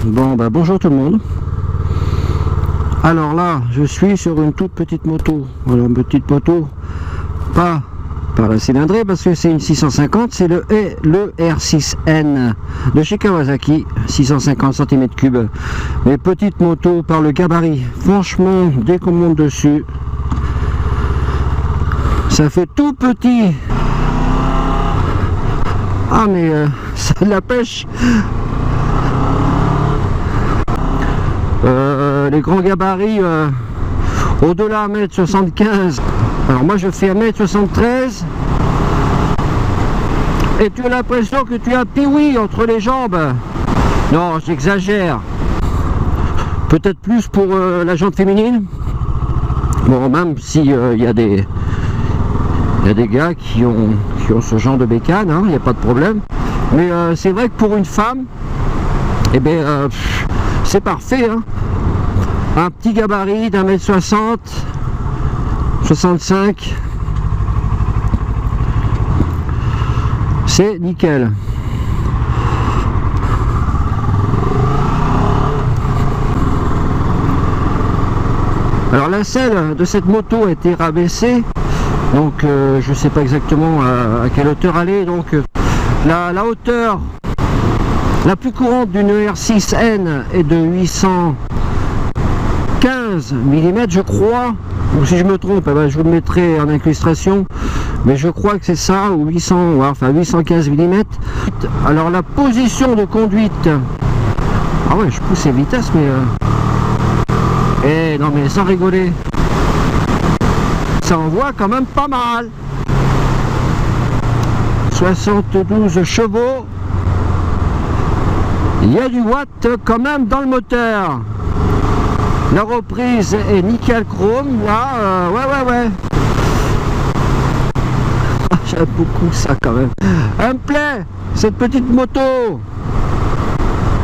Bon bah bonjour tout le monde. Alors là je suis sur une toute petite moto. Voilà, une petite moto, pas la cylindrée parce que c'est une 650, c'est le R6N de chez Kawasaki, 650 cm3. Mais petite moto par le gabarit, franchement dès qu'on monte dessus ça fait tout petit. Ah mais ça a de la pêche. Les grands gabarits au-delà 1m75. Alors moi je fais 1m73 et tu as l'impression que tu as Pee-wee entre les jambes. Non, j'exagère. Peut-être plus pour la jante féminine. Bon, même si il y a des gars qui ont ce genre de bécane, il n'y a pas de problème. Mais c'est vrai que pour une femme, eh bien, c'est parfait. Un petit gabarit d'1m60, 65, c'est nickel. Alors la selle de cette moto a été rabaissée, donc je ne sais pas exactement à quelle hauteur elle est. Donc la hauteur la plus courante d'une R6N est de 815 mm je crois, ou si je me trompe, je vous le mettrai en incrustation, mais je crois que c'est ça, ou 815 mm. Alors la position de conduite, ah ouais, je pousse les vitesses, mais non mais sans rigoler, ça envoie quand même pas mal. 72 chevaux, il y a du watt quand même dans le moteur. La reprise est nickel chrome là, ouais. J'aime beaucoup ça quand même. Elle me plaît cette petite moto.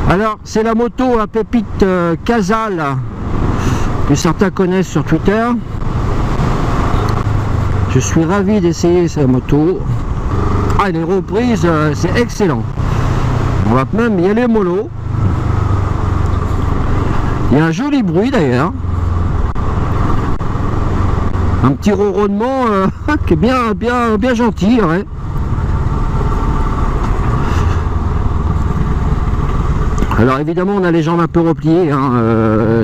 Alors c'est la moto à pépite Casal que certains connaissent sur Twitter. Je suis ravi d'essayer cette moto. Ah, les reprises c'est excellent. On va même y aller mollo. Il y a un joli bruit d'ailleurs. Un petit ronronnement qui est bien gentil, ouais. Alors évidemment on a les jambes un peu repliées,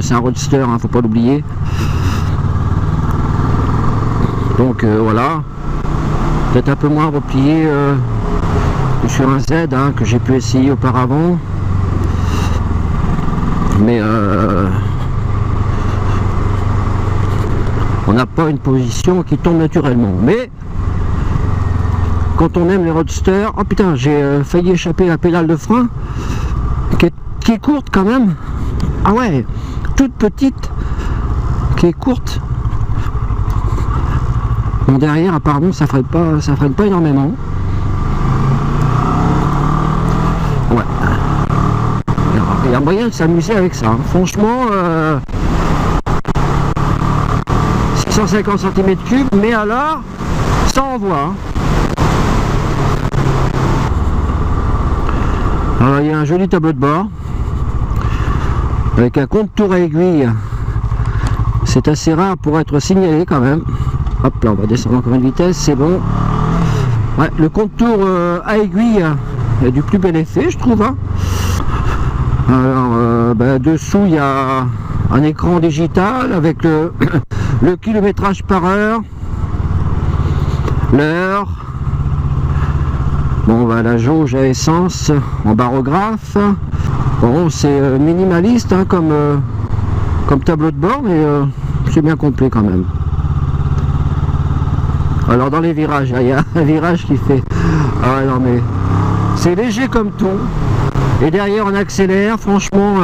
c'est un roadster, faut pas l'oublier. Donc voilà, peut-être un peu moins replié que sur un Z que j'ai pu essayer auparavant. Mais on n'a pas une position qui tombe naturellement. Mais quand on aime les roadsters, oh putain, j'ai failli échapper la pédale de frein qui est courte quand même. Ah ouais, toute petite, qui est courte. Bon, derrière apparemment ça freine pas énormément. Ouais. Il y a moyen de s'amuser avec ça. Franchement, 650 cm3, mais alors, ça envoie. Alors, il y a un joli tableau de bord avec un compte-tour à aiguille. C'est assez rare pour être signalé quand même. Hop là, on va descendre encore une vitesse, c'est bon. Ouais, le compte-tour à aiguille a du plus bel effet, je trouve. Alors, dessous, il y a un écran digital avec le kilométrage par heure, l'heure. Bon, la jauge à essence en barographe. Bon, c'est minimaliste comme tableau de bord, mais c'est bien complet quand même. Alors dans les virages, il y a un virage qui fait... Ah non mais... C'est léger comme tout. Et derrière on accélère, franchement...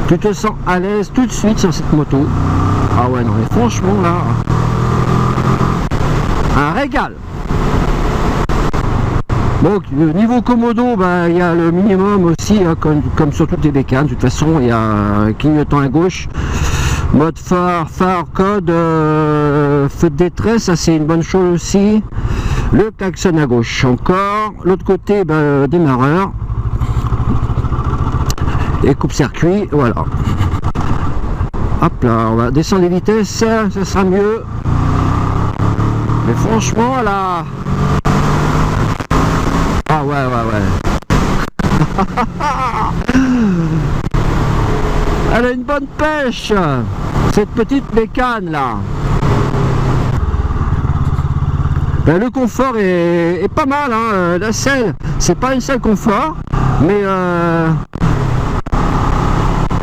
tu te sens à l'aise tout de suite sur cette moto. Ah ouais non mais franchement là... Un régal. Bon, niveau commodo, il y a le minimum aussi, comme sur toutes les bécanes. De toute façon, il y a un clignotant à gauche. Mode phare, code, feu de détresse, ça c'est une bonne chose aussi. Le klaxon à gauche encore. L'autre côté, démarreur. et coupe-circuit, voilà. Hop là, on va descendre les vitesses, ça sera mieux. Mais franchement, là... Ah ouais. Elle a une bonne pêche, cette petite bécane là. Ben, le confort est pas mal, hein. La selle, c'est pas une selle confort, mais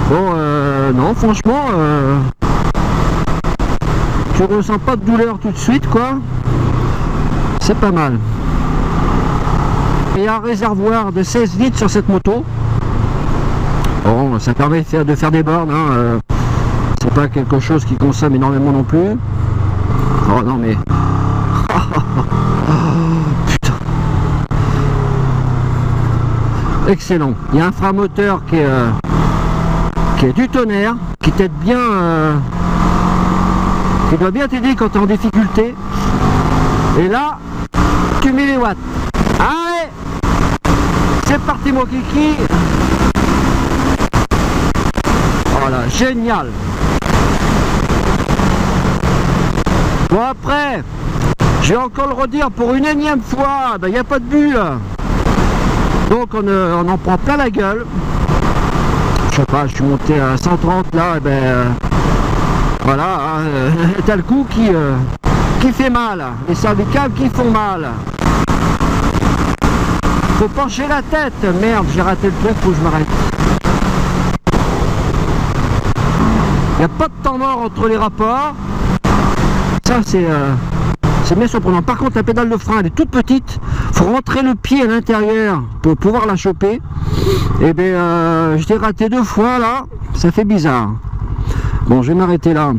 bon, non, franchement, tu ressens pas de douleur tout de suite, quoi. C'est pas mal. Il y a un réservoir de 16 litres sur cette moto. Bon, ça permet de faire des bornes, hein. C'est pas quelque chose qui consomme énormément non plus. Oh non mais... putain. Excellent. Il y a un frein-moteur qui est du tonnerre, qui t'aide bien, qui doit bien t'aider quand tu es en difficulté. Et là, tu mets les watts. Allez, c'est parti mon kiki. Voilà, génial. Bon après, je vais encore le redire pour une énième fois, il n'y a pas de bulle. Donc on en prend plein la gueule. Je sais pas, je suis monté à 130 là, et voilà, hein, t'as le coup qui fait mal, les cervicales qui font mal. Faut pencher la tête, merde, j'ai raté le truc, faut que je m'arrête. Il n'y a pas de temps mort entre les rapports. Ça c'est bien surprenant. Par contre la pédale de frein elle est toute petite. Faut rentrer le pied à l'intérieur pour pouvoir la choper. Et bien je l'ai raté 2 fois là. Ça fait bizarre. Bon, je vais m'arrêter là.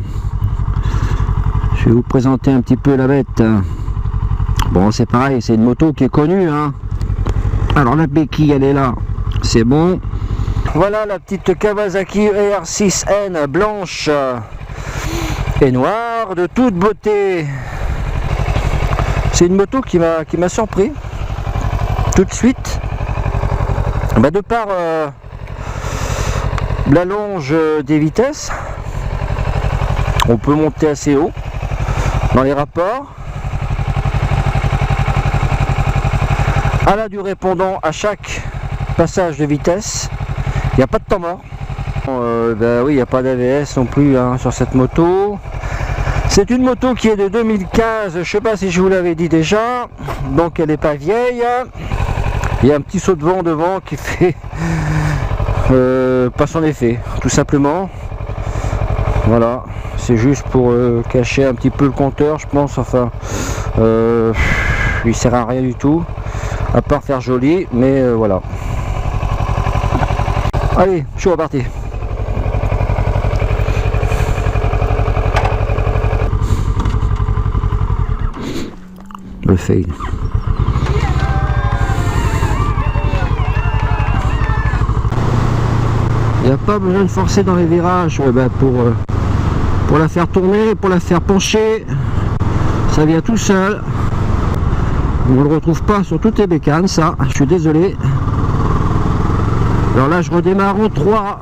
Je vais vous présenter un petit peu la bête. Bon, c'est pareil, c'est une moto qui est connue, hein. Alors la béquille elle est là. C'est bon. Voilà la petite Kawasaki ER6N blanche et noire de toute beauté. C'est une moto qui m'a surpris tout de suite. De par l'allonge des vitesses, on peut monter assez haut dans les rapports. Elle a du répondant à chaque passage de vitesse. Il n'y a pas de temps mort. Oui, il n'y a pas d'AVS non plus, hein, sur cette moto. C'est une moto qui est de 2015, je ne sais pas si je vous l'avais dit déjà, donc elle n'est pas vieille. Il y a un petit saut de vent devant qui fait pas son effet, tout simplement. Voilà, c'est juste pour cacher un petit peu le compteur, je pense. Enfin, il sert à rien du tout, à part faire joli, mais voilà. Allez, je suis reparti. Le fail. Il n'y a pas besoin de forcer dans les virages pour la faire tourner, pour la faire pencher. Ça vient tout seul. On ne le retrouve pas sur toutes les bécanes, ça. Je suis désolé. Alors là, je redémarre en 3.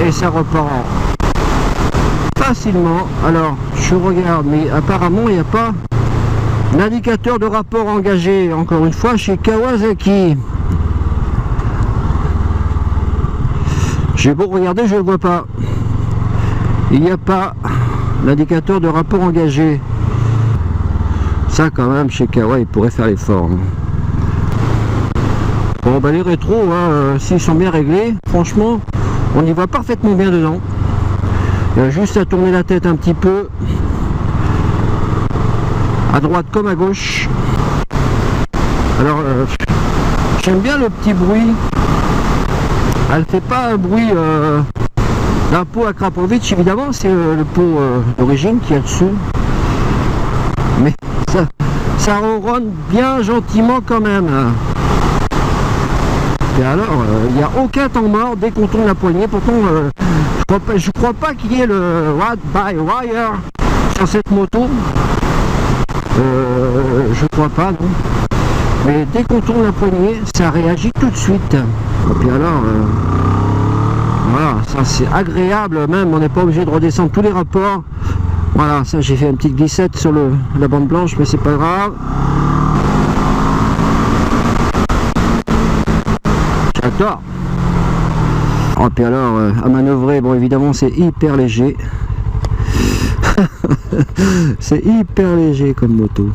Et ça repart facilement. Alors, je regarde, mais apparemment, il n'y a pas d'indicateur de rapport engagé. Encore une fois, chez Kawasaki. J'ai beau regarder, je ne le vois pas. Il n'y a pas l'indicateur de rapport engagé. Ça, quand même, chez Kawa, il pourrait faire l'effort. Bon, les rétros, hein, s'ils sont bien réglés, franchement, on y va parfaitement bien dedans. Il y a juste à tourner la tête un petit peu, à droite comme à gauche. Alors, j'aime bien le petit bruit. Elle fait pas un bruit d'un pot à Krapovic, évidemment, c'est le pot d'origine qui est dessus. Mais ça ronronne bien gentiment quand même. Et alors, il n'y a aucun temps mort dès qu'on tourne la poignée. Pourtant, je crois pas qu'il y ait le ride by wire sur cette moto. Je crois pas, non. Mais dès qu'on tourne la poignée, ça réagit tout de suite. Et puis alors, voilà, ça c'est agréable même, on n'est pas obligé de redescendre tous les rapports. Voilà, ça j'ai fait une petite glissette sur la bande blanche, mais c'est pas grave. J'adore. Et puis alors, à manœuvrer, bon évidemment c'est hyper léger. C'est hyper léger comme moto.